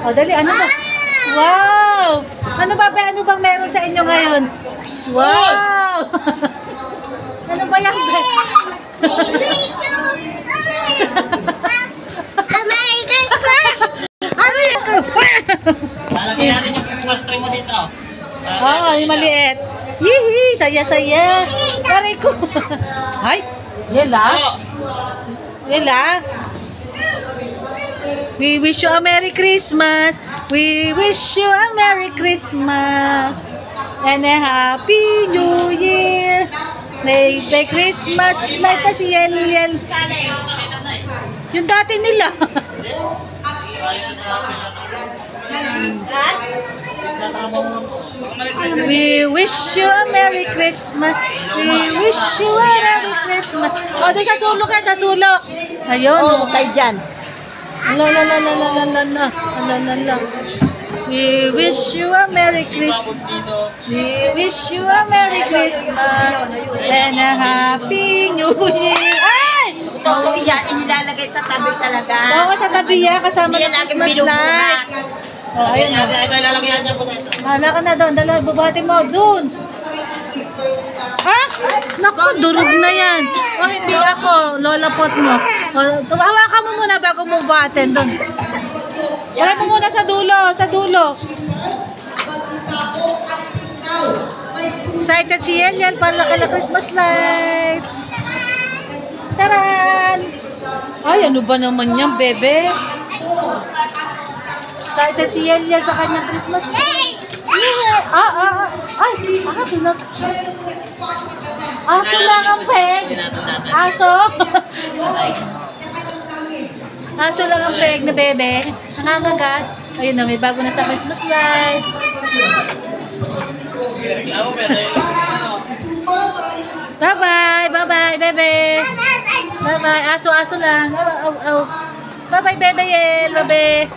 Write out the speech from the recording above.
O, dali, ano ba? Wow! Ano ba, be? Ano bang meron sa inyo ngayon? Wow! Ano ba yan, be? America's first! Ano yung Christmas? Lalagyan natin yung Christmas tree mo dito. Oo, yung maliit. Yee! Saya-saya. Aray ko. Ay, yela. Yela. We wish you a Merry Christmas. We wish you a Merry Christmas. And a Happy New Year. May Christmas light na si Yel. Yung dati nila. We wish you a Merry Christmas. We wish you a Merry Christmas. O, doon sa sulok yan, sa sulok. Ayun. Oh, tayo dyan. La. We wish you a Merry Christmas. We wish you a Merry Christmas and a Happy New Year. Ay! Ito, inilalagay sa tabi talaga. Oo, sa tabi yan, kasama ng Christmas light. Oh, ayun na. Lalagyan niya po na ito. Hala ka na doon. Dala, bubati mo. Doon. Ha? Naku, durog na yan. O, hindi ako. Lola pot mo. O, hawakan mo muna bago mo buhatin doon. Wala mo muna sa dulo. Sa dulo. Excited si Yel para kala Christmas light. Taran! Ay, ano ba naman yan, bebe? Excited si Yel sa kanyang Christmas light. Ay, aso lang. Aso lang ang peg. Aso. Aso lang ang peg na bebe. Nangangagat. Ayun na, may bago na sa Christmas light. Bye-bye, bye-bye, bebe. Bye-bye, aso lang. Bye-bye, bebe Yel, bebe.